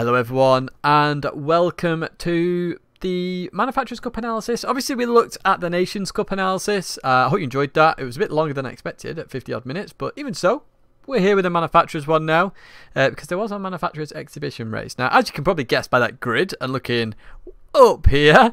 Hello everyone and welcome to the Manufacturers Cup analysis. Obviously we looked at the Nations Cup analysis. I hope you enjoyed that. It was a bit longer than I expected at 50 odd minutes, but even so, we're here with the Manufacturers one now because there was a Manufacturers exhibition race. Now, as you can probably guess by that grid and looking up here,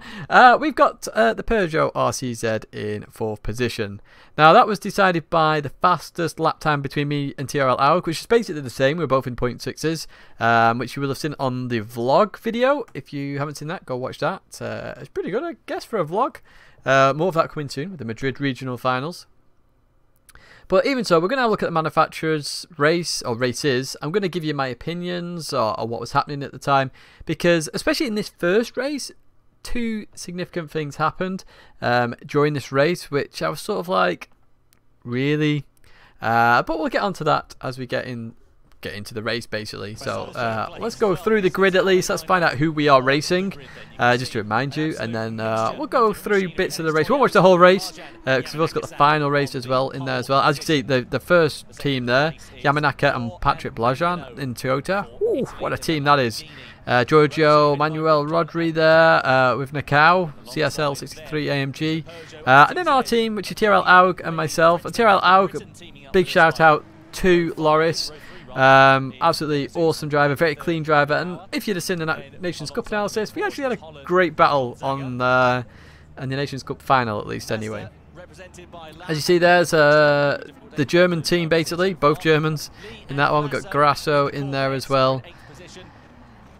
we've got the Peugeot RCZ in 4th position. Now that was decided by the fastest lap time between me and TRL Aug, which is basically the same. We're both in 0.6s, which you will have seen on the vlog video. If you haven't seen that, go watch that. It's pretty good, I guess, for a vlog. More of that coming soon with the Madrid regional finals. But even so, we're going to have a look at the manufacturers race, or races. I'm going to give you my opinions or what was happening at the time. Because, especially in this first race, two significant things happened during this race, which I was sort of like, really? But we'll get onto that as we get into the race, basically. So let's go through the grid at least. Let's find out who we are racing, just to remind you, and then we'll go through bits of the race. We won't watch the whole race because we've also got the final race as well in there as well. As you can see, the first team there, Yamanaka and Patrick Blajan in Toyota. Ooh, what a team that is. Giorgio Manuel Rodri there with Nakao, CSL 63 AMG. And then our team, which is TRL Aug and myself. TRL Aug, big shout out to Loris. Absolutely awesome driver, very clean driver, and if you'd have seen the Nations Cup analysis, we actually had a great battle on the Nations Cup final, at least anyway. As you see, there's the German team, basically, both Germans in that one. We've got Grasso in there as well,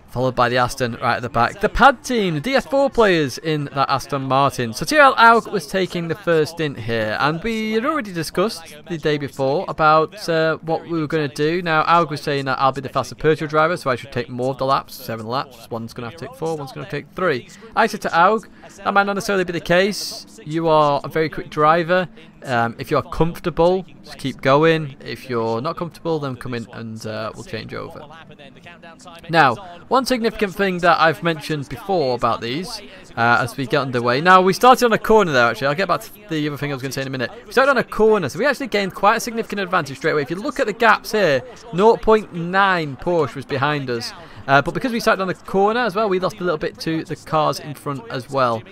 followed by the Aston right at the back. The pad team, the DS4 players in that Aston Martin. So TRL Aug was taking the first stint here, and we had already discussed the day before about what we were going to do. Now, Aug was saying that I'll be the faster Peugeot driver, so I should take more of the laps, 7 laps. One's going to have to take 4, one's going to take 3. I said to Aug, that might not necessarily be the case. You are a very quick driver. If you're comfortable, just keep going. If you're not comfortable, then come in and we'll change over. Now, one significant thing that I've mentioned before about these as we get underway. Now, we started on a corner there, actually. I'll get back to the other thing I was going to say in a minute. We started on a corner, so we actually gained quite a significant advantage straight away. If you look at the gaps here, 0.9 Porsche was behind us. But because we started on the corner as well, we lost a little bit to the cars in front as well.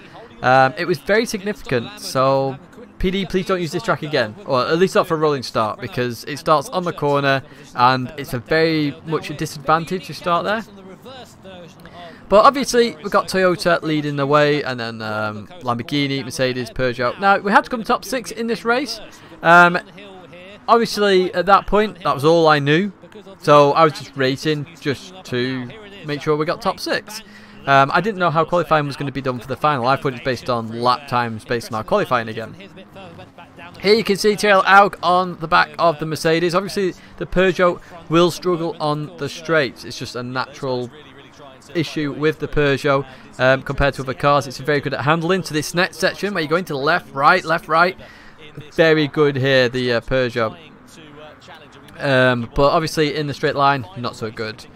It was very significant, so PD, please don't use this track again, or at least not for a rolling start, because it starts on the corner and it's a very much a disadvantage to start there. But obviously we've got Toyota leading the way, and then Lamborghini, Mercedes, Peugeot. Now we had to come top 6 in this race. Obviously at that point that was all I knew, so I was just racing just to make sure we got top 6. I didn't know how qualifying was going to be done for the final. I thought it was based on lap times based on our qualifying again. Here you can see TRL Aug on the back of the Mercedes. Obviously the Peugeot will struggle on the straights. It's just a natural issue with the Peugeot compared to other cars. It's very good at handling. To this next section where you're going to the left, right, very good here, the Peugeot. But obviously in the straight line, not so good.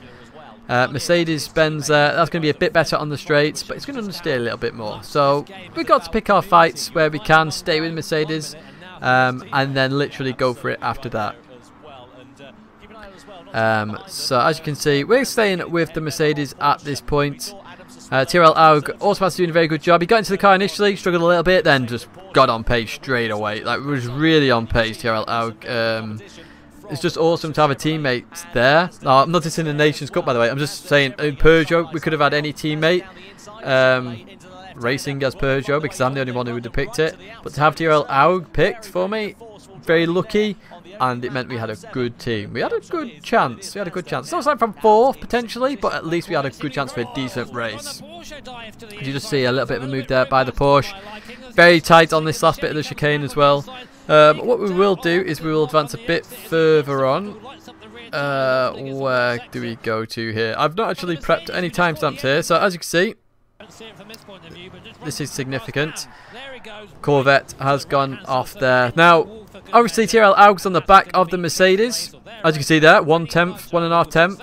Mercedes-Benz, that's going to be a bit better on the straights, but it's going to understeer a little bit more. So we've got to pick our fights where we can, stay with Mercedes, and then literally go for it after that. So as you can see, we're staying with the Mercedes at this point. TRL Aug also has doing a very good job. He got into the car initially, struggled a little bit, then just got on pace straight away. Like, was really on pace, TRL Aug. It's just awesome to have a teammate there. No, I'm not just in the Nations Cup, by the way. I'm just saying, in Peugeot, we could have had any teammate racing as Peugeot, because I'm the only one who would have picked it. But to have TRL Aug picked for me, very lucky, and it meant we had a good team. We had a good chance. We had a good chance. It's not like from 4th, potentially, but at least we had a good chance for a decent race. You just see a little bit of a move there by the Porsche. Very tight on this last bit of the chicane as well. What we will do is we will advance a bit further on. Where do we go to here? I've not actually prepped any timestamps here, so as you can see, this is significant. Corvette has gone off there. Now, obviously TRL Aug's on the back of the Mercedes. As you can see there, 1/10, 1.5 tenth.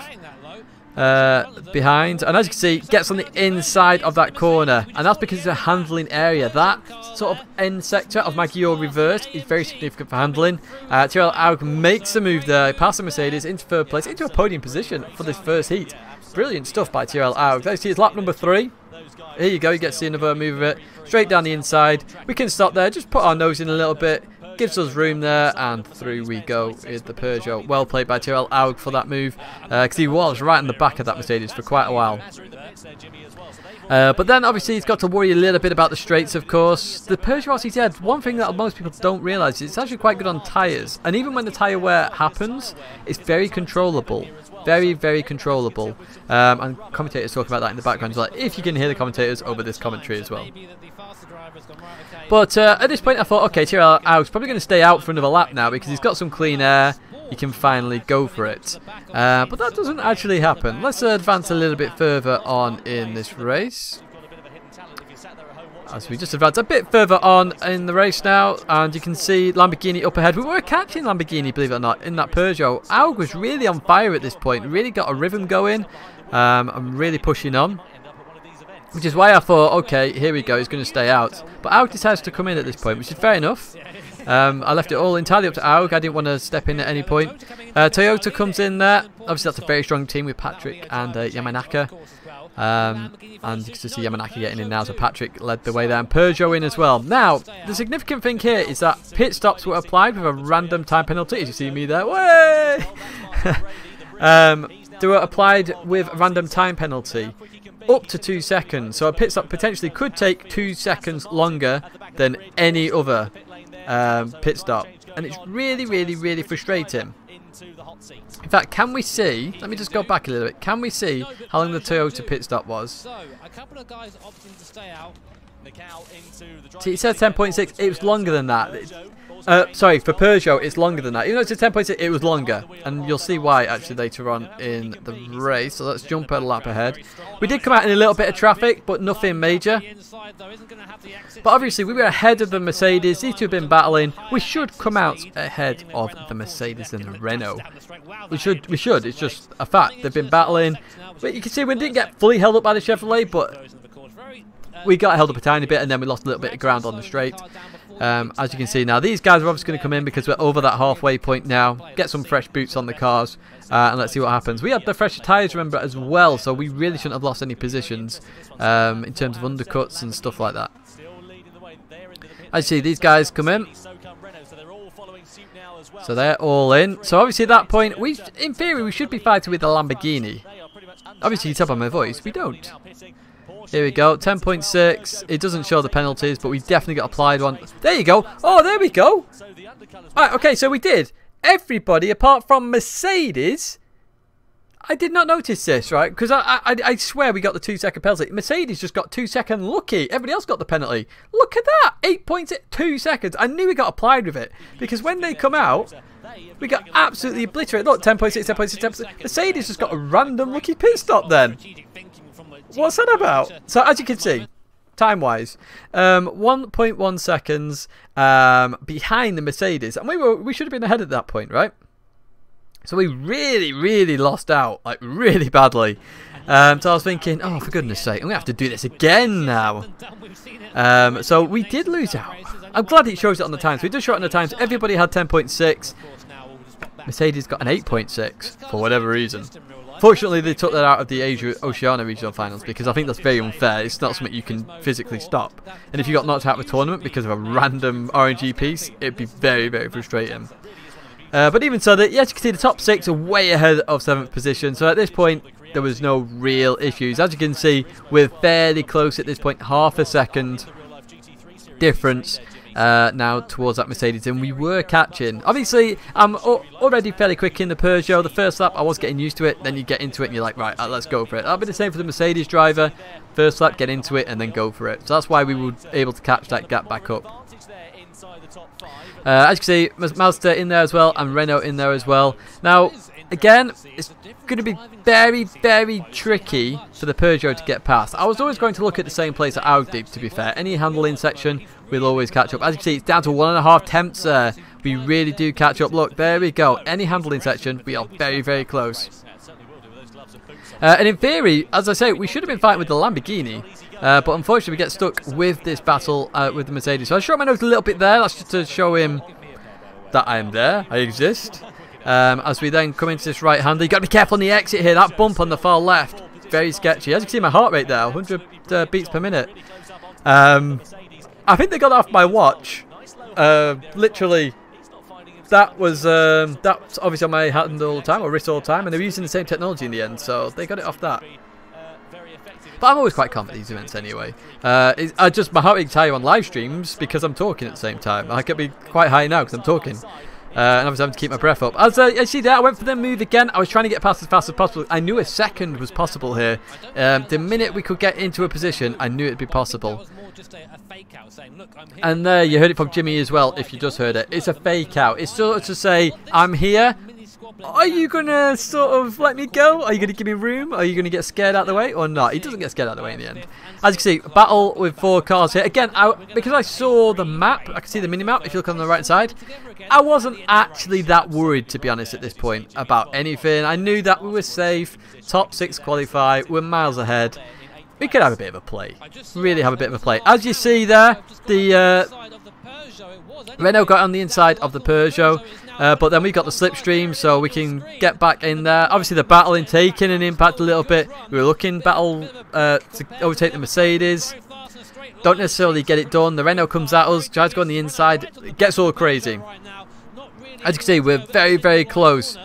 behind, and as you can see, gets on the inside of that corner, and that's because it's a handling area. That sort of end sector of Maggiore reverse is very significant for handling. TRL Aug makes a move there, past the Mercedes into third place, into a podium position for this first heat. Brilliant stuff by Tyrrell Aug. Let's see, it's lap number 3. Here you go, you get to see another move of it. Straight down the inside. We can stop there, just put our nose in a little bit. Gives us room there, and through we go with the Peugeot. Well played by Tyrrell Aug for that move, because he was right in the back of that Mercedes for quite a while. But then obviously he's got to worry a little bit about the straights, of course. The Peugeot RCZ, one thing that most people don't realise is it's actually quite good on tyres. And even when the tyre wear happens, it's very controllable. Very, very controllable. And commentators talk about that in the background as well, if you can hear the commentators over this commentary as well. But at this point I thought, okay, Tyrrell Aug's probably going to stay out for another lap now because he's got some clean air. He can finally go for it. But that doesn't actually happen. Let's advance a little bit further on in this race. As we just advance a bit further on in the race now, and you can see Lamborghini up ahead. We were catching Lamborghini, believe it or not, in that Peugeot. Aug was really on fire at this point, really got a rhythm going, and really pushing on. Which is why I thought, okay, here we go, he's going to stay out. But Aug decides to come in at this point, which is fair enough. I left it all entirely up to Aug. I didn't want to step in at any point. Toyota comes in there. Obviously, that's a very strong team with Patrick and Yamanaka. And you can see Yamanaka getting in now, so Patrick led the way there. And Peugeot in as well. Now, the significant thing here is that pit stops were applied with a random time penalty. As you see me there. Way! They were applied with a random time penalty. Up to 2 seconds, so a pit stop potentially could take 2 seconds longer than any other pit stop, and it's really, really, really frustrating. In fact, can we see? Let me just go back a little bit. Can we see how long the Toyota pit stop was? So a couple of guys opting to stay out. See, it says 10.6. It was longer than that. Sorry, for Peugeot, it's longer than that. Even though it's a 10.6, it was longer. And you'll see why, actually, later on in the race. So let's jump a lap ahead. We did come out in a little bit of traffic, but nothing major. But obviously, we were ahead of the Mercedes. These two have been battling. We should come out ahead of the Mercedes and the Renault. We should. It's just a fact. They've been battling. But you can see we didn't get fully held up by the Chevrolet, but we got held up a tiny bit, and then we lost a little bit of ground on the straight. As you can see now, these guys are obviously going to come in because we're over that halfway point now. Get some fresh boots on the cars, and let's see what happens. We had the fresher tyres, remember, as well, so we really shouldn't have lost any positions in terms of undercuts and stuff like that. As you see, these guys come in. So they're all in. So obviously at that point, in theory, we should be fighting with the Lamborghini. Obviously, you tell by my voice, we don't. Here we go, 10.6. It doesn't show the penalties, but we definitely got applied one. There you go. Oh, there we go. Alright, okay, so we did. Everybody, apart from Mercedes. I did not notice this, right? Because I swear we got the 2 second penalty. Mercedes just got 2 second lucky. Everybody else got the penalty. Look at that. 8.2 seconds. I knew we got applied with it. Because when they come out, we got absolutely obliterated. Look, 10.6, 10.6, 10.6. Mercedes just got a random lucky pit stop then. What's that about? So as you can see, time-wise, 1.1 seconds behind the Mercedes, and we should have been ahead at that point, right? So we really, really lost out, like really badly. So I was thinking, oh, for goodness sake, I'm gonna have to do this again now. So we did lose out. I'm glad it shows it on the times. We did show it on the times. Everybody had 10.6. Mercedes got an 8.6 for whatever reason. Fortunately, they took that out of the Oceania Regional Finals because I think that's very unfair. It's not something you can physically stop. And if you got knocked out of the tournament because of a random RNG piece, it'd be very, very frustrating. But even so, as you can see, the top 6 are way ahead of 7th position. So at this point, there was no real issues. As you can see, we're fairly close at this point. Half a second difference now towards that Mercedes, and we were catching. Obviously, I'm already fairly quick in the Peugeot. The first lap, I was getting used to it. Then you get into it, and you're like, right, let's go for it. That'll be the same for the Mercedes driver. First lap, get into it, and then go for it. So that's why we were able to catch that gap back up. As you can see, Mazda in there as well, and Renault in there as well. Now, again, it's going to be very, very tricky for the Peugeot to get past. I was always going to look at the same place that Aug did, to be fair. Any handling section, we'll always catch up. As you can see, it's down to 1.5 tenths there. We really do catch up. Look, there we go. Any handling section, we are very, very close. And in theory, as I say, we should have been fighting with the Lamborghini. But unfortunately, we get stuck with this battle with the Mercedes. So I showed my nose a little bit there. That's just to show him that I am there. I exist. As we then come into this right-hander. You've got to be careful on the exit here. That bump on the far left very sketchy. As you can see, my heart rate there, 100 beats per minute. I think they got off my watch. Literally, that was that's obviously on my hand all the time, or wrist all the time, and they were using the same technology in the end, so they got it off that. But I'm always quite calm at these events anyway. I just, my heart rate's higher on live streams because I'm talking at the same time. I could be quite high now because I'm talking. And obviously having to keep my breath up. As you see there, I went for the move again. I was trying to get past as fast as possible. I knew a second was possible here. The minute we could get into a position, I knew it'd be possible. And there, you heard it from Jimmy as well, if you just heard it. It's a fake out. It's sort of to say, I'm here. Are you going to sort of let me go? Are you going to give me room? Are you going to get scared out of the way or not? He doesn't get scared out of the way in the end. As you can see, battle with 4 cars here. Again, because I saw the map, I can see the mini-map if you look on the right side. I wasn't actually that worried, to be honest, at this point about anything. I knew that we were safe. Top 6 qualify. We're miles ahead. We could have a bit of a play. Really have a bit of a play. As you see there, the Renault got on the inside of the Peugeot. But then we got the slipstream, so we can get back in there. Obviously, the battling taking an impact a little bit. We were looking battle to overtake the Mercedes. Don't necessarily get it done. The Renault comes at us, tries to go on the inside. It gets all crazy. As you can see, we're very, very close.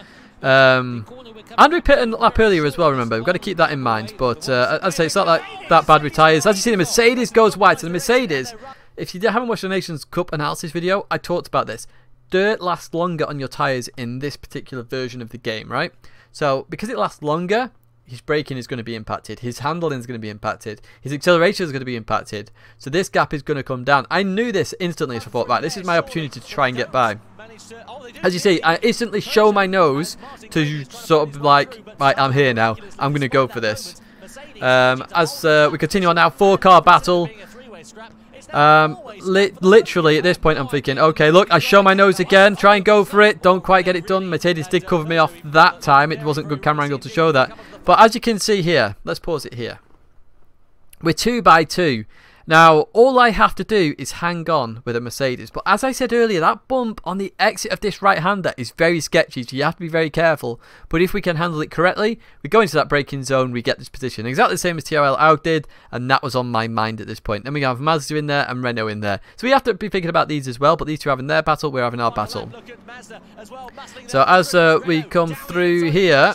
And we pit a lap earlier as well, remember. We've got to keep that in mind. But as I say, it's not like that bad with tyres. As you see, the Mercedes goes wide. So the Mercedes, if you haven't watched the Nations Cup analysis video, I talked about this. Dirt lasts longer on your tyres in this particular version of the game, right? So because it lasts longer, his braking is going to be impacted, his handling is going to be impacted, his acceleration is going to be impacted. So this gap is going to come down. I knew this instantly, so I thought, right, this is my opportunity to try and get by. As you see, I instantly show my nose to sort of like, right, I'm here now. I'm going to go for this. As we continue on now, 4-car battle. Literally at this point I'm thinking, okay, look, I show my nose again, try and go for it, don't quite get it done. Mercedes did cover me off that time. It wasn't good camera angle to show that, but as you can see here, let's pause it here, we're 2 by 2. Now all I have to do is hang on with a Mercedes, but as I said earlier, that bump on the exit of this right-hander is very sketchy, so you have to be very careful. But if we can handle it correctly, we go into that braking zone, we get this position exactly the same as TRL Aug did, and that was on my mind at this point. Then we have Mazda in there and Renault in there, so we have to be thinking about these as well. But these two are having their battle, we're having our battle. So as we come through here,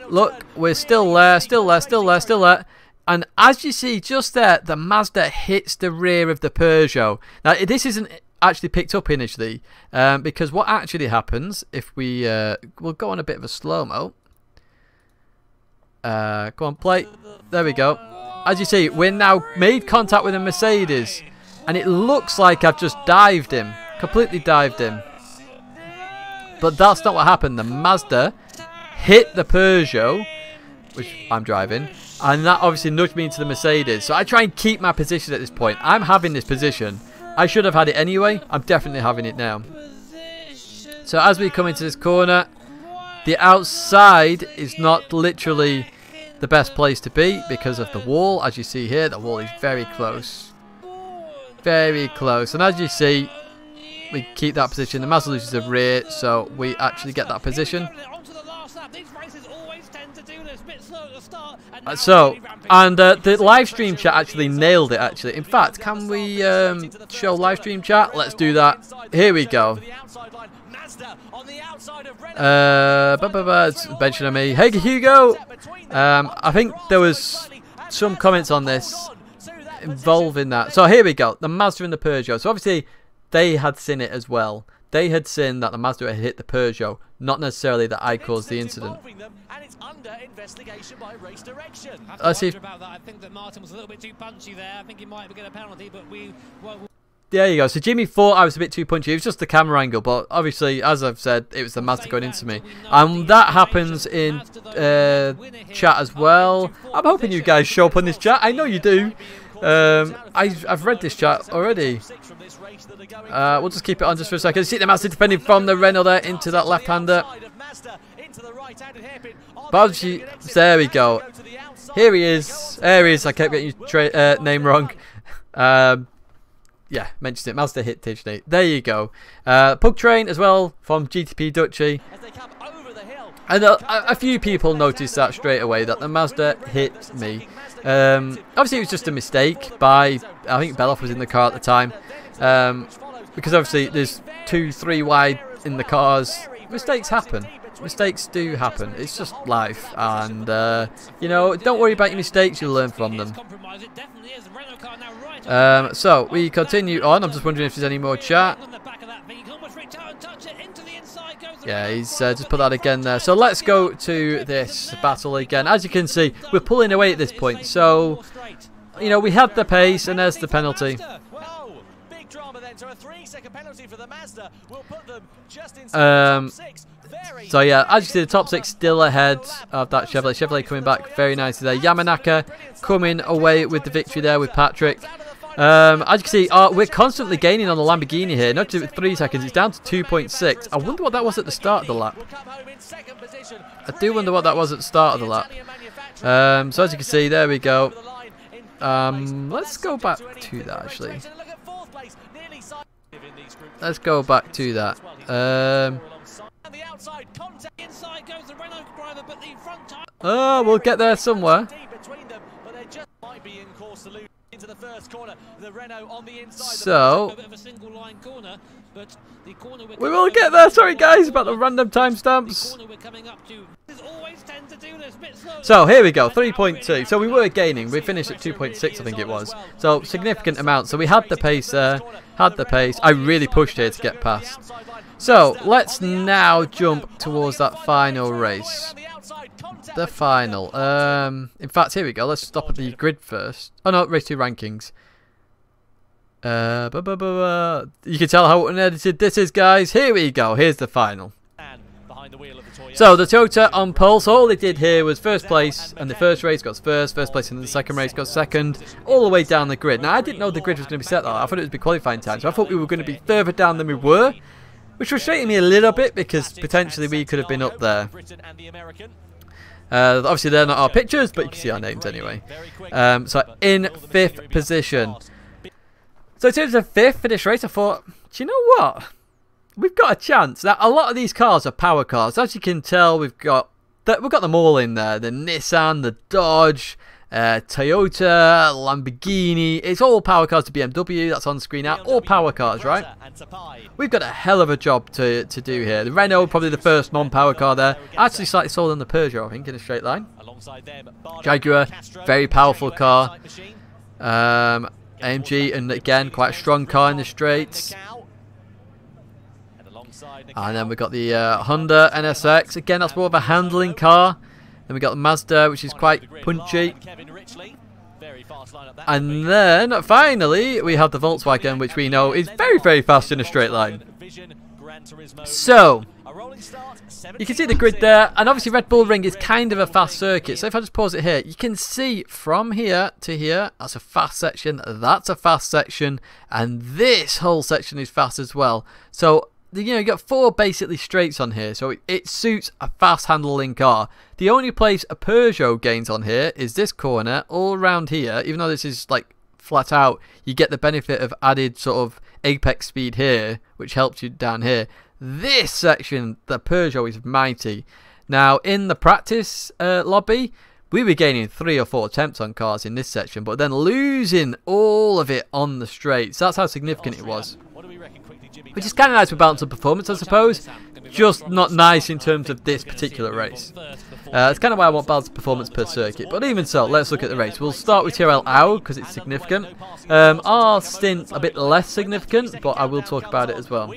look, we're still there, still there. And as you see just there, the Mazda hits the rear of the Peugeot. Now, this isn't actually picked up initially, because what actually happens if we... we'll go on a bit of a slow-mo. Go on, play. There we go. As you see, we're now made contact with a Mercedes. And it looks like I've just dived him. Completely dived him. But that's not what happened. The Mazda hit the Peugeot, which I'm driving. And that obviously nudged me into the Mercedes. So I try and keep my position at this point. I'm having this position. I should have had it anyway. I'm definitely having it now. So as we come into this corner, the outside is not literally the best place to be because of the wall. As you see here, the wall is very close. Very close. And as you see, we keep that position. The Mazda loses the rear, so we actually get that position. The live stream chat actually nailed it, actually. In fact, can we show live stream chat? Let's do that. Here we go. Mentioning me. Hey, Hugo! I think there was some comments on this involving that. So here we go. The Mazda and the Peugeot. So obviously, they had seen it as well. They had seen that the Mazda had hit the Peugeot, not necessarily that I caused the incident. Let's see. I think that Martin was a little bit too punchy there. I think he might get a penalty, but there you go. So Jimmy thought I was a bit too punchy. It was just the camera angle, but obviously, as I've said, it was the Mazda going into me. And that happens in chat as well. I'm hoping you guys show up on this chat. I know you do. I've read this chat already. We'll just keep it on just for a second. See the Mazda defending from the Renault there into that left-hander. There we go. Here he is. There he is. I kept getting your name wrong. Yeah, mentioned it. Mazda hit Tidgney. There you go. Pug Train as well from GTP Duchy. And a few people noticed that straight away, that the Mazda hit me. Obviously, it was just a mistake by, I think Beloff was in the car at the time. Because obviously, there's 2-3 wide in the cars. Mistakes happen. Mistakes do happen. It's just life. And, you know, don't worry about your mistakes. You'll learn from them. So, we continue on. I'm just wondering if there's any more chat. Yeah, he's just put that again there. So let's go to this battle again. As you can see, we're pulling away at this point. So, you know, we had the pace, and there's the penalty. So yeah, as you see, the top 6 still ahead of that Chevrolet. Chevrolet coming back very nicely there. Yamanaka coming away with the victory there with Patrick. As you can see, we're constantly gaining on the Lamborghini here. Not just 3 seconds, it's down to 2.6. I wonder what that was at the start of the lap. I do wonder what that was at the start of the lap. So as you can see, there we go. Let's go back to that actually. Let's go back to that. Oh, we'll get there somewhere. So we will get there. Sorry guys about the random timestamps. So here we go, 3.2. So we were gaining. We finished at 2.6, I think it was. So significant amount. So we had the pace there. Had the pace. I really pushed here to get past. So let's now jump towards that final race. The final. In fact, here we go. Let's stop at the grid first. Oh no, race 2 rankings. You can tell how unedited this is, guys. Here we go. Here's the final. So the Toyota on pole. So all they did here was first place, and the first race goes first place, and the second race goes second, all the way down the grid. Now I didn't know the grid was going to be set like that. I thought it would be qualifying time, so I thought we were going to be further down than we were, which frustrated me a little bit because potentially we could have been up there. Obviously they're not our pictures, but you can see our names anyway. So in 5th position. So in terms of 5th for this race, I thought, do you know what? We've got a chance. Now, a lot of these cars are power cars. As you can tell, we've got them all in there. The Nissan, the Dodge, Toyota, Lamborghini. It's all power cars to BMW. That's on screen now. All power cars, right? We've got a hell of a job to do here. The Renault, probably the first non-power car there. Actually slightly slower than the Peugeot, I think, in a straight line. Jaguar, very powerful car. AMG, and again, quite a strong car in the straights. And then we've got the Honda NSX. Again, that's more of a handling car. Then we've got the Mazda, which is quite punchy. And then, finally, we have the Volkswagen, which we know is very, very fast in a straight line. So, you can see the grid there. And obviously, Red Bull Ring is kind of a fast circuit. So if I just pause it here, you can see from here to here, that's a fast section. That's a fast section. And this whole section is fast as well. So, you know, you got 4 basically straights on here, so it suits a fast handling car. The only place a Peugeot gains on here is this corner, all around here. Even though this is like flat out, you get the benefit of added sort of apex speed here, which helps you down here. This section, the Peugeot is mighty. Now, in the practice lobby, we were gaining 3 or 4 attempts on cars in this section, but then losing all of it on the straights. That's how significant it was. Which is kind of nice for balance of performance, I suppose. Just not nice in terms of this particular race. It's kind of why I want balance of performance per circuit. But even so, let's look at the race. We'll start with TRL Au because it's significant. Our stint a bit less significant, but I will talk about it as well.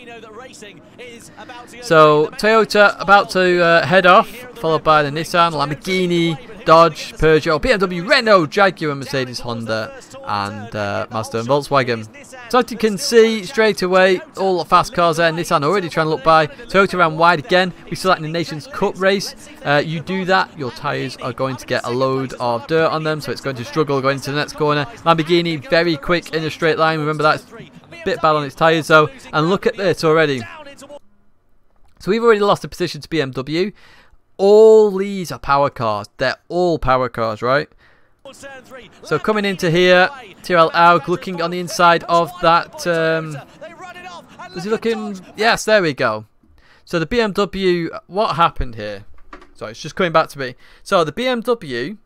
So Toyota about to head off, followed by the Nissan, Lamborghini, Dodge, Peugeot, BMW, Renault, Jaguar, Mercedes, Honda, and Mazda and Volkswagen. So as you can see straight away, all the fast cars there. Nissan already trying to look by. Toyota ran wide again. We still like in the Nations Cup race. You do that, your tyres are going to get a load of dirt on them, so it's going to struggle going into the next corner. Lamborghini very quick in a straight line. Remember that's a bit bad on its tyres though. And look at this already. So we've already lost a position to BMW. All these are power cars. They're all power cars, right? So coming into here, TRL Aug looking on the inside of that. Was he looking? Yes, there we go. So the BMW, what happened here? Sorry, it's just coming back to me. So the BMW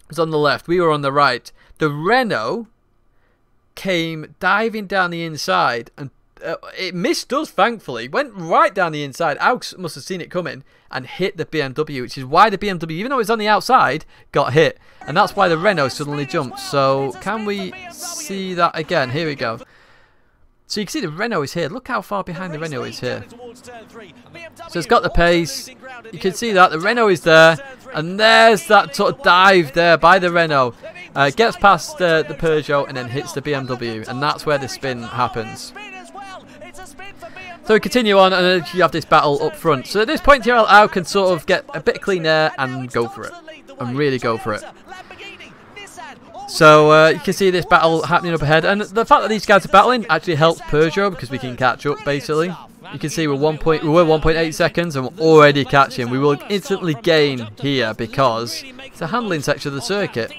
was on the left. We were on the right. The Renault came diving down the inside, and it missed us, thankfully. Went right down the inside. Augs must have seen it coming and hit the BMW, which is why the BMW, even though it was on the outside, got hit. And that's why the Renault suddenly jumped. So can we see that again? Here we go. So you can see the Renault is here. Look how far behind the Renault is here. So it's got the pace. You can see that the Renault is there, and there's that sort of dive there by the Renault. Gets past the Peugeot and then hits the BMW, and that's where the spin happens. So we continue on, and you have this battle up front. So at this point, TRL Au can sort of get a bit of clean air and go for it, and really go for it. So you can see this battle happening up ahead, and the fact that these guys are battling actually helps Peugeot because we can catch up basically. You can see we were 1.8 seconds and we're already catching. We will instantly gain here because it's a handling section of the circuit.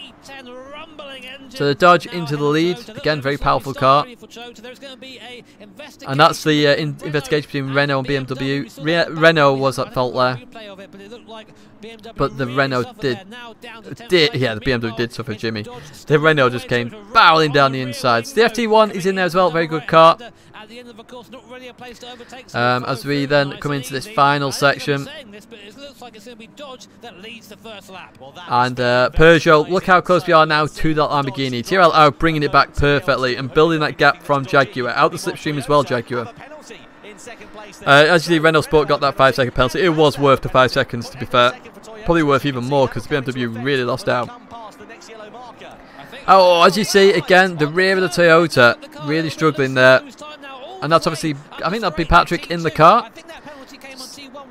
So the Dodge into the lead, again very powerful car, and that's the investigation between Renault and BMW. Renault was at fault there, but the Renault did yeah, the BMW did suffer Jimmy. The Renault just came barreling down the inside. So the FT1 is in there as well, very good car. As we then come into this final section, and Peugeot, look how close we are now to that Lamborghini. TRL Au bringing it back perfectly and building that gap from Jaguar. Out the slipstream as well, Jaguar. As you see, Renault Sport got that 5-second penalty. It was worth the 5 seconds, to be fair. Probably worth even more because BMW really lost out. Oh, as you see, again, the rear of the Toyota really struggling there. And that's obviously, I think that'd be Patrick in the car.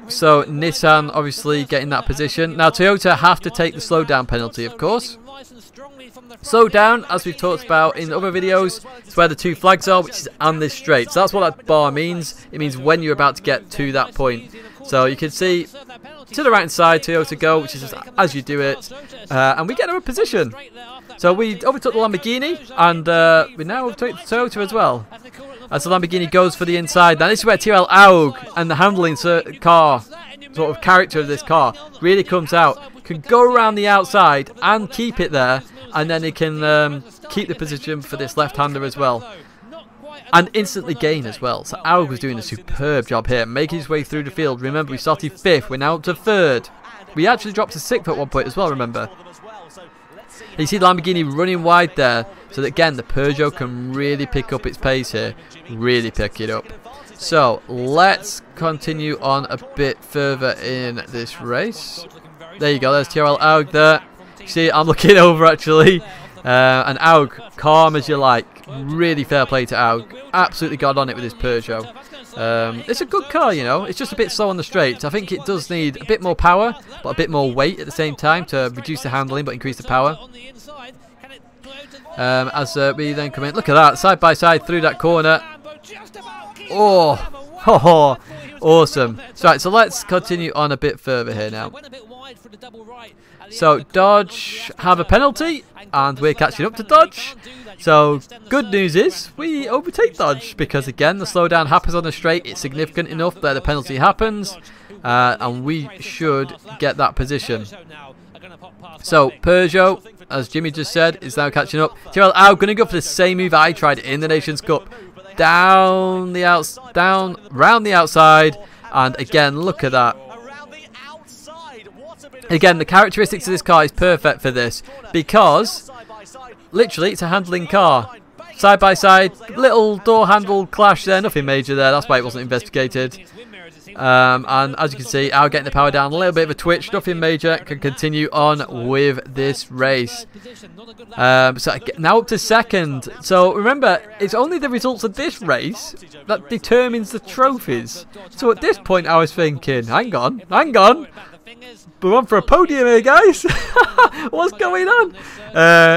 So Nissan obviously getting that position. Now Toyota have to take the slowdown penalty, of course. Slowdown, as we've talked about in other videos, is where the two flags are, which is on this straight. So that's what that bar means. It means when you're about to get to that point. So you can see to the right hand side, Toyota go, which is just as you do it. And we get a position. So we overtook the Lamborghini, and we now overtook the Toyota as well. As the Lamborghini goes for the inside. Now this is where TRL Aug and the handling car, sort of character of this car, really comes out. Can go around the outside and keep it there, and then he can keep the position for this left-hander as well. And instantly gain as well. So Aug was doing a superb job here, making his way through the field. Remember, we started 5th, we're now up to 3rd. We actually dropped to 6th at one point as well, remember. You see the Lamborghini running wide there, so that again the Peugeot can really pick up its pace here, really pick it up. So let's continue on a bit further in this race. There you go, there's TRL Aug there. You see, I'm looking over actually, and Aug, calm as you like, really fair play to Aug, absolutely got on it with his Peugeot. It's a good car, you know, it's just a bit slow on the straights. I think it does need a bit more power, but a bit more weight at the same time to reduce the handling but increase the power. As we then come in, look at that, side by side through that corner. Oh, awesome. Right, so let's continue on a bit further here now. So Dodge have a penalty, and we're catching up to Dodge. So good news is we overtake Dodge because again the slowdown happens on the straight. It's significant enough that the penalty happens, and we should get that position. So Peugeot, as Jimmy just said, is now catching up. TRL Au going to go for the same move I tried in the Nations Cup. Down round the outside, and again look at that. Again, the characteristics of this car is perfect for this because literally it's a handling car. Side by side, little door handle clash there, nothing major there, that's why it wasn't investigated. And as you can see, Au getting the power down, a little bit of a twitch, nothing major, can continue on with this race. So now up to 2nd. So remember, it's only the results of this race that determines the trophies. So at this point I was thinking, hang on, we're on for a podium here, guys. What's going on?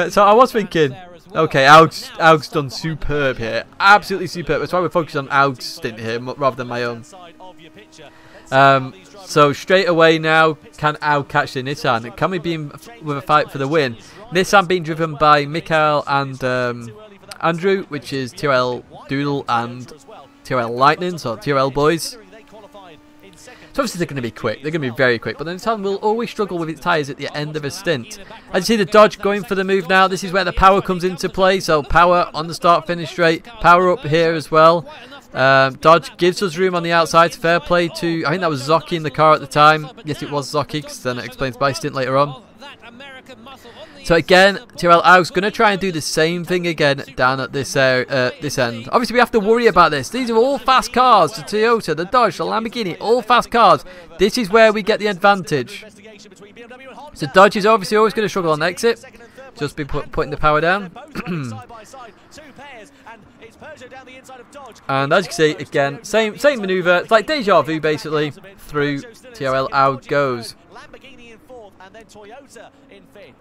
So I was thinking, okay, Aug's done superb here, absolutely superb. That's why we're focused on Aug's stint here rather than my own. So straight away now, can Aug catch the Nissan? Can we be in with a fight for the win? Nissan being driven by Mikael and Andrew, which is TRL Doodle and TRL Lightning, so TRL boys. So obviously they're going to be quick. They're going to be very quick. But the Nissan will always struggle with its tyres at the end of a stint. As you see the Dodge going for the move now. This is where the power comes into play. So power on the start-finish straight. Power up here as well. Dodge gives us room on the outside. Fair play to, I think that was Zocchi in the car at the time. Yes, it was Zocchi, because then it explains by stint later on. So again, Tyrrell Aug's going to try and do the same thing again down at this end. Obviously, we have to worry about this. These are all fast cars. The Toyota, the Dodge, the Lamborghini, all fast cars. This is where we get the advantage. So Dodge is obviously always going to struggle on exit. Just be putting the power down. And as you can see, again, same manoeuvre. It's like deja vu, basically, through Tyrrell Aug goes.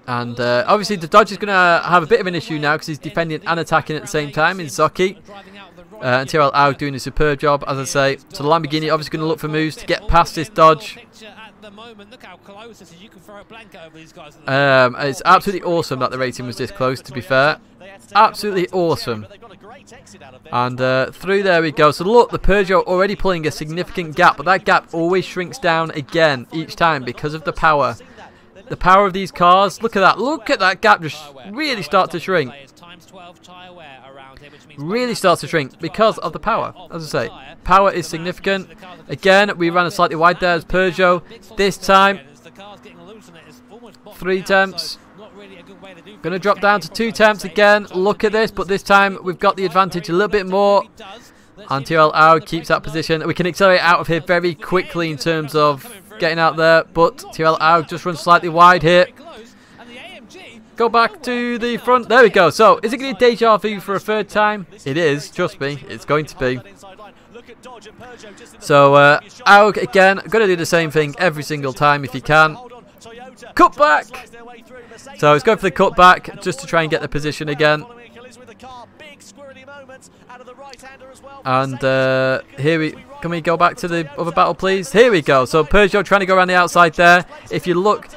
And obviously the Dodge is going to have a bit of an issue now because he's defending and attacking at the same time in Zocchi. And Tyrrell Aug doing a superb job, as I say. So the Lamborghini obviously going to look for moves to get past this Dodge. It's absolutely awesome that the rating was this close, to be fair. Absolutely awesome. And through there we go. So look, the Peugeot already pulling a significant gap, but that gap always shrinks down again each time because of the power. The power of these cars, look at that. Look at that gap just really start to shrink. Really starts to shrink because of the power. As I say, power is significant. Again, we ran a slightly wide there as Peugeot. This time, 3 tenths. Going to drop down to 2 tenths again. Look at this, but this time we've got the advantage a little bit more. And Tyrrell Aug keeps that position. We can accelerate out of here very quickly in terms of getting out there, but Tyrrell Aug just runs slightly wide here. Go back to the front. There we go. So, is it going to be deja vu for a third time? It is. Trust me, it's going to be. So, Aug again, going to do the same thing every single time if he can. Cut back. So, he's going for the cut back just to try and get the position again. And can we go back to the other battle, please? Here we go. So Peugeot trying to go around the outside there. If you look,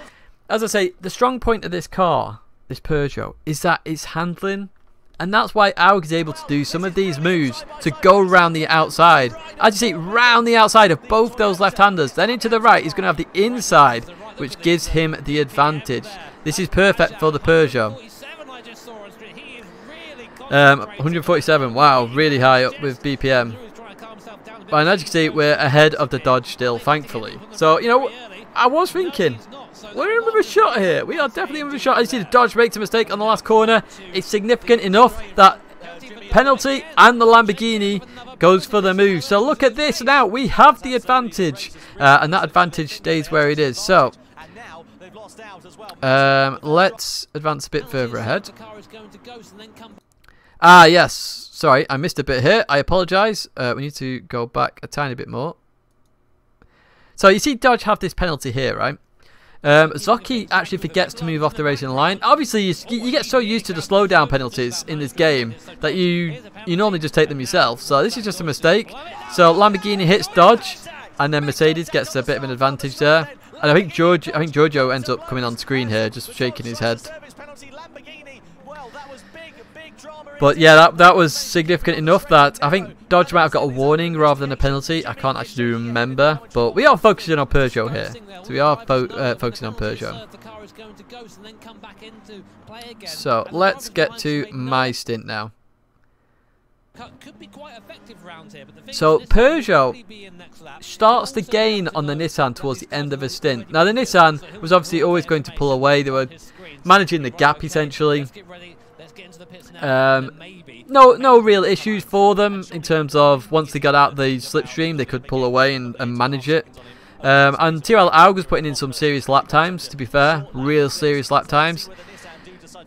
as I say, the strong point of this car, this Peugeot, is that it's handling. And that's why Aug is able to do some of these moves to go around the outside. As you see, round the outside of both those left-handers. Then into the right, he's going to have the inside, which gives him the advantage. This is perfect for the Peugeot. 147, wow, really high up with BPM. And as you can see, we're ahead of the Dodge still, thankfully. So, you know, I was thinking, we're in with a shot here. We are definitely in with a shot. As you see, the Dodge makes a mistake on the last corner. It's significant enough that penalty and the Lamborghini goes for the move. So look at this now. We have the advantage. And that advantage stays where it is. So, let's advance a bit further ahead. Ah, yes. Sorry, I missed a bit here. I apologise. We need to go back a tiny bit more. So you see Dodge have this penalty here, right? Zocchi actually forgets to move off the racing line. Obviously, you get so used to the slowdown penalties in this game that you normally just take them yourself. So this is just a mistake. So Lamborghini hits Dodge, and then Mercedes gets a bit of an advantage there. And I think Giorgio ends up coming on screen here, just shaking his head. But yeah, that was significant enough that I think Dodge might have got a warning rather than a penalty. I can't actually remember. But we are focusing on Peugeot here. So we are focusing on Peugeot. So let's get to my stint now. So Peugeot starts to gain on the Nissan towards the end of a stint. Now the Nissan was obviously always going to pull away. They were managing the gap essentially. No real issues for them in terms of once they got out the slipstream they could pull away and manage it. And Tyrrell Aug was putting in some serious lap times, to be fair, real serious lap times.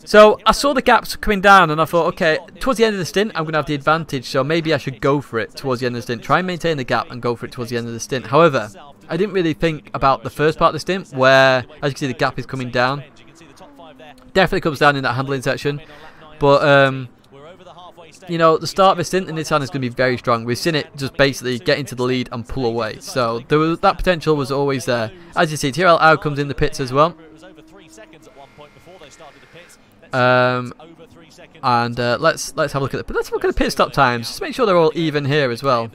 So I saw the gaps coming down and I thought, okay, towards the end of the stint I'm going to have the advantage, so maybe I should go for it towards the end of the stint. Try and maintain the gap and go for it towards the end of the stint. However, I didn't really think about the first part of the stint where, as you can see, the gap is coming down. Definitely comes down in that handling section. But, you know, the start of the stint in Nissan is going to be very strong. We've seen it just basically get into the lead and pull away. So that potential was always there. As you see, Tyrrell Aug comes in the pits as well. And let's have a look at the pit stop times. Just make sure they're all even here as well.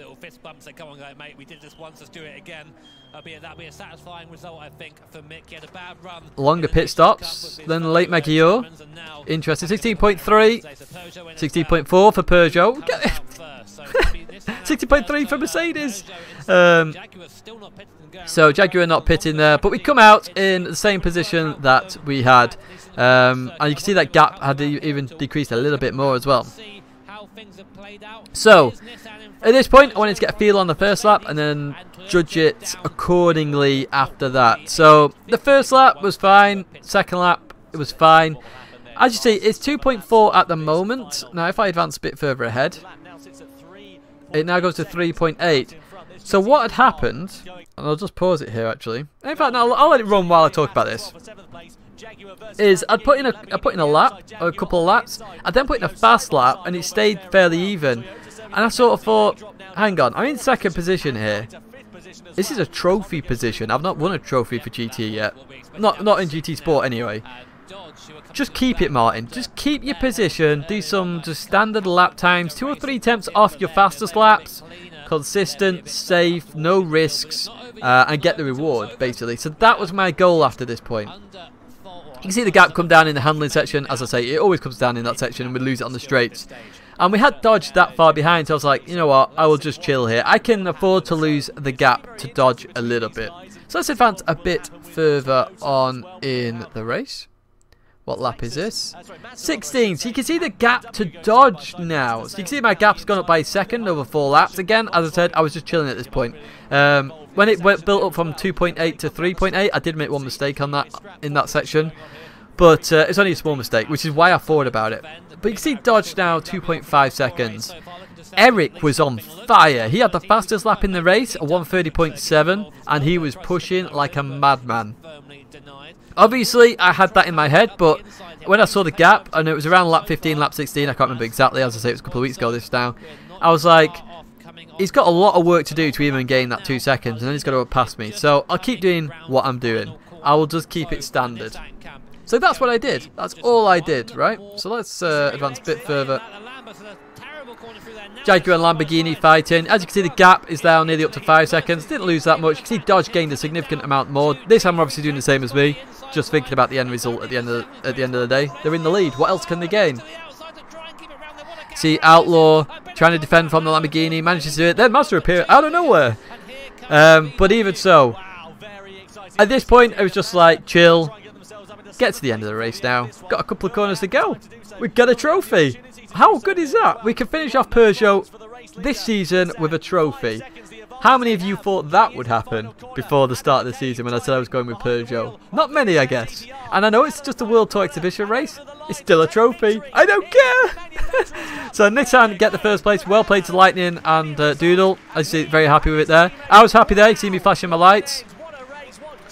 Longer pit stops than late Meguiar. Interesting. 16.3, 16.4 for Peugeot. 60.3 for Mercedes. So Jaguar not pitting there, but we come out in the same position that we had, and you can see that gap had even decreased a little bit more as well. So at this point I wanted to get a feel on the first lap and then judge it accordingly after that. So the first lap was fine, second lap it was fine. As you see, it's 2.4 at the moment. Now if I advance a bit further ahead, it now goes to 3.8. So what had happened, and I'll just pause it here actually. In fact, no, I'll let it run while I talk about this. Is I put in a lap, or a couple of laps. I then put in a fast lap, and it stayed fairly even. And I sort of thought, hang on, I'm in second position here. This is a trophy position. I've not won a trophy for GT yet. Not in GT Sport anyway. Just keep it, Martin. Just keep your position. Do some just standard lap times. 2 or 3 tenths off your fastest laps. Consistent, safe, no risks, and get the reward, basically. So that was my goal after this point. You can see the gap come down in the handling section. As I say, it always comes down in that section, and we lose it on the straights. And we had Dodge that far behind, so I was like, you know what, I will just chill here. I can afford to lose the gap to Dodge a little bit. So let's advance a bit further on in the race. What lap is this? 16. So you can see the gap to Dodge now. So you can see my gap's gone up by a second over 4 laps. Again, as I said, I was just chilling at this point. When it built up from 2.8 to 3.8, I did make one mistake on that in that section. But it's only a small mistake, which is why I thought about it. But you can see Dodge now 2.5 seconds. Eric was on fire. He had the fastest lap in the race, a 1:30.7, and he was pushing like a madman. Obviously, I had that in my head, but when I saw the gap, and it was around lap 15, lap 16, I can't remember exactly, as I say, it was a couple of weeks ago this now, I was like, he's got a lot of work to do to even gain that 2 seconds, and then he's got to pass me. So I'll keep doing what I'm doing. I will just keep it standard. So that's what I did. That's all I did, right? So let's advance a bit further. Jaguar and Lamborghini fighting. As you can see, the gap is now nearly up to 5 seconds. Didn't lose that much. You can see Dodge gained a significant amount more. This time we're obviously doing the same as me. Just thinking about the end result at the end of the day. They're in the lead. What else can they gain? See Outlaw trying to defend from the Lamborghini. Manages to do it. Then Mazda appear out of nowhere. But even so, at this point, it was just like, chill. Get to the end of the race now. Got a couple of corners to go. We've got a trophy. How good is that? We can finish off Peugeot this season with a trophy. How many of you thought that would happen before the start of the season when I said I was going with Peugeot? Not many, I guess. And I know it's just a World Tour Exhibition race. It's still a trophy. I don't care. So next time, get the first place. Well played to Lightning and Doodle. As you see, very happy with it there. I was happy there. You see me flashing my lights.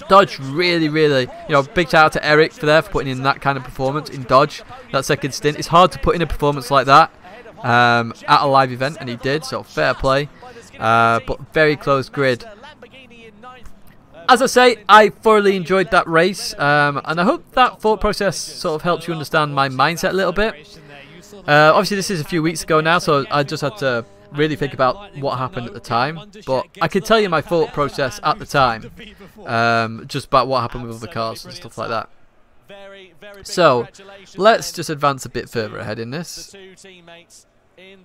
Dodge really, big shout out to Eric for putting in that kind of performance in Dodge, that second stint. It's hard to put in a performance like that at a live event, and he did, so fair play. But very close grid. As I say, I thoroughly enjoyed that race, and I hope that thought process sort of helps you understand my mindset a little bit. Obviously, this is a few weeks ago now, so I just had to really think about what happened at the time, but I can tell you my thought process at the time, just about what happened with other cars and stuff like that. So let's just advance a bit further ahead in this,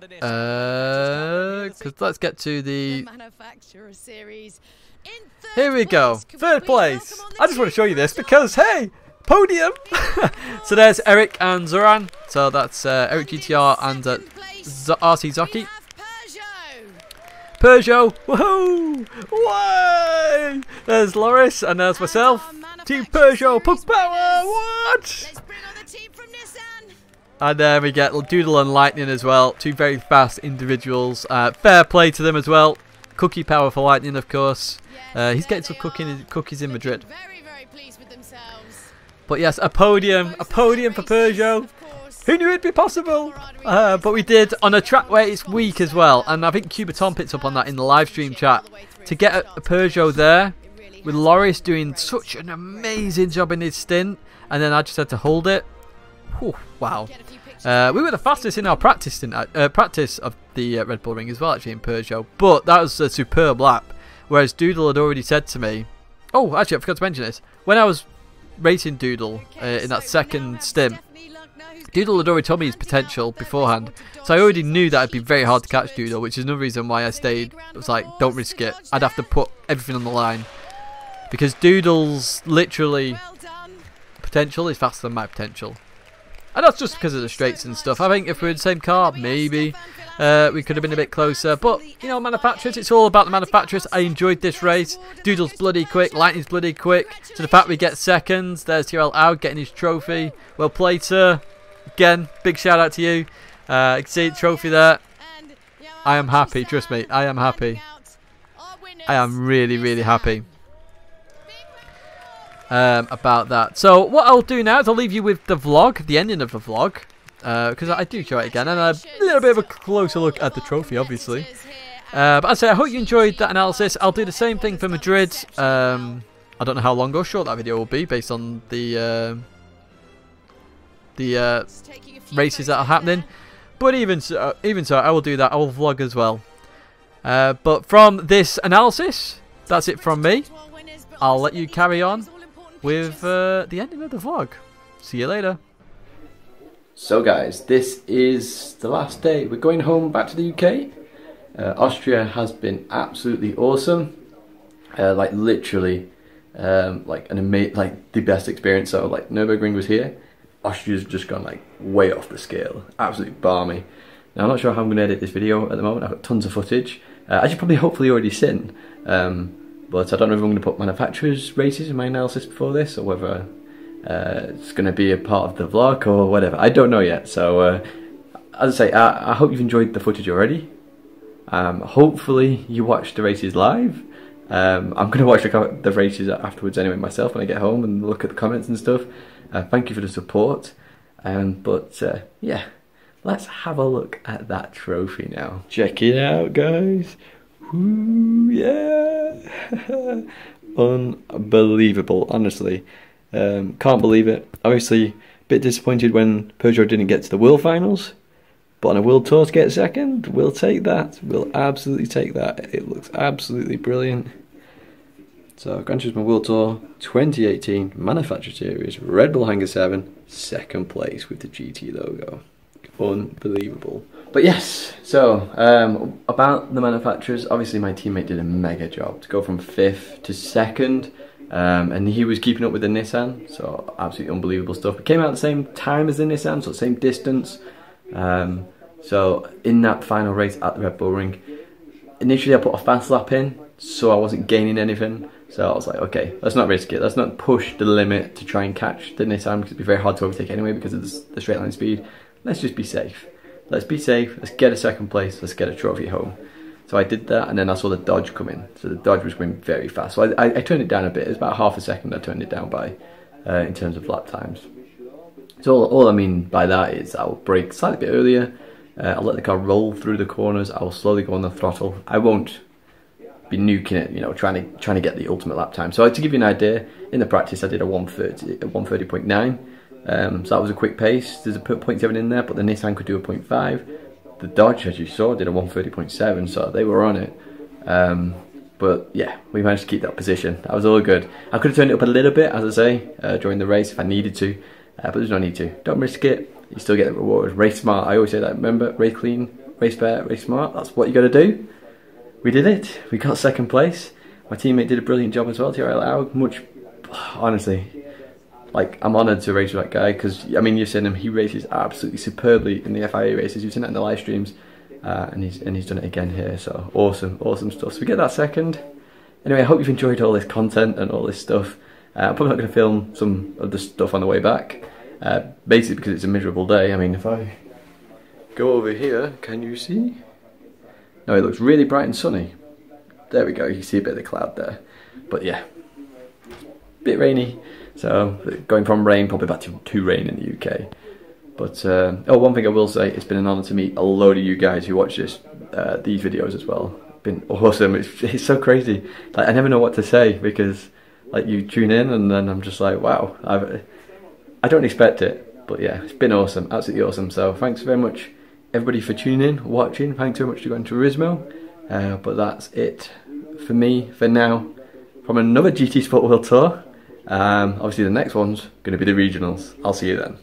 because let's get to the here we go, third place. I just want to show you this because hey, podium. So there's Eric and Zoran, so that's Eric GTR and RC Zoki. Peugeot, woohoo! Way! There's Loris and there's myself. Team Peugeot, Pug Power, what? And then we get Doodle and Lightning as well. 2 very fast individuals. Fair play to them as well. Cookie power for Lightning, of course. He's getting some cookies in Madrid. But yes, a podium for Peugeot. Who knew it'd be possible? But we did on a track where it's weak as well. And I think Cubaton picked up on that in the live stream chat. To get a Peugeot there, with Loris doing such an amazing job in his stint. And then I just had to hold it. Whew, wow. We were the fastest in our practice of the Red Bull Ring as well, actually, in Peugeot. But that was a superb lap. Whereas Doodle had already said to me, oh, actually, I forgot to mention this. When I was racing Doodle in that second stint, Doodle had already told me his potential beforehand. So I already knew that it'd be very hard to catch Doodle, which is another reason why I stayed. It was like, don't risk it. I'd have to put everything on the line. Because Doodle's literally potential is faster than my potential. And that's just because of the straights and stuff. I think if we were in the same car, maybe we could have been a bit closer. But, you know, manufacturers, it's all about the manufacturers. I enjoyed this race. Doodle's bloody quick. Lightning's bloody quick. So the fact we get seconds. There's Tyrell out getting his trophy. Well played, sir. Again, big shout out to you. You can see the trophy there. I am happy. Trust me, I am happy. I am really, really happy about that. So what I'll do now is I'll leave you with the vlog, the ending of the vlog, because I do show it again, and a little bit of a closer look at the trophy, obviously. But I say I hope you enjoyed that analysis. I'll do the same thing for Madrid. I don't know how long or short that video will be based on the races that are happening, but even so, I will do that. I will vlog as well. But from this analysis, that's it from me. I'll let you carry on with the ending of the vlog. See you later. So guys, this is the last day. We're going home back to the UK. Austria has been absolutely awesome. Like literally, like the best experience. So like Nürburgring was here. Austria's just gone like way off the scale. Absolutely balmy. Now I'm not sure how I'm going to edit this video at the moment. I've got tons of footage. As you've probably hopefully already seen. But I don't know if I'm going to put manufacturers' races in my analysis before this, or whether it's going to be a part of the vlog or whatever. I don't know yet. So as I say, I hope you've enjoyed the footage already. Hopefully you watched the races live. I'm going to watch the races afterwards anyway myself when I get home and look at the comments and stuff. Thank you for the support. Yeah, let's have a look at that trophy now. Check it out, guys. Woo, yeah. Unbelievable, honestly. Can't believe it. Obviously, a bit disappointed when Peugeot didn't get to the World Finals. But on a World Tour to get second, we'll take that. We'll absolutely take that. It looks absolutely brilliant. So, Gran Turismo World Tour 2018 Manufacturer Series, Red Bull Hangar 7, second place with the GT logo. Unbelievable. But yes, so about the manufacturers, obviously my teammate did a mega job to go from 5th to 2nd, and he was keeping up with the Nissan, so absolutely unbelievable stuff. We came out at the same time as the Nissan, so the same distance. So in that final race at the Red Bull Ring, initially I put a fast lap in, so I wasn't gaining anything. So I was like, okay, let's not risk it. Let's not push the limit to try and catch the Nissan, because it'd be very hard to overtake anyway because of the straight line speed. Let's just be safe. Let's be safe. Let's get a second place. Let's get a trophy home. So I did that, and then I saw the Dodge come in. So the Dodge was going very fast. So I turned it down a bit. It was about half a second I turned it down by in terms of lap times. So all I mean by that is I'll brake slightly bit earlier. I'll let the car roll through the corners. I'll slowly go on the throttle. I won't be nuking it, you know, trying to get the ultimate lap time. So to give you an idea, in the practice I did a 130.9. So that was a quick pace. There's a 0.7 in there, but the Nissan could do a 0.5. The Dodge, as you saw, did a 130.7, so they were on it. But yeah, we managed to keep that position. That was all good. I could have turned it up a little bit, as I say, during the race if I needed to, but there's no need to. Don't risk it. You still get the reward. Race smart. I always say that. Remember, race clean, race fair, race smart. That's what you got to do. We did it. We got second place. My teammate did a brilliant job as well. Honestly, like, I'm honoured to race with that guy, because I mean, you've seen him. He races absolutely superbly in the FIA races. You've seen that in the live streams, and he's done it again here. So awesome stuff. So we get that second. Anyway, I hope you've enjoyed all this content and all this stuff. I'm probably not going to film some of the stuff on the way back, basically because it's a miserable day. I mean, if I go over here, can you see? No, it looks really bright and sunny. There we go, you can see a bit of the cloud there. But yeah, bit rainy. So going from rain probably back to rain in the UK. But oh, one thing I will say, it's been an honour to meet a load of you guys who watch these videos as well. It's been awesome. It's so crazy. Like, I never know what to say, because like, you tune in and then I'm just like, wow, I don't expect it. But yeah, it's been awesome, absolutely awesome. So thanks very much everybody for tuning in, watching. Thanks very much to Gran Turismo. But that's it for me for now from another GT Sport World Tour. Obviously the next one's going to be the regionals. I'll see you then.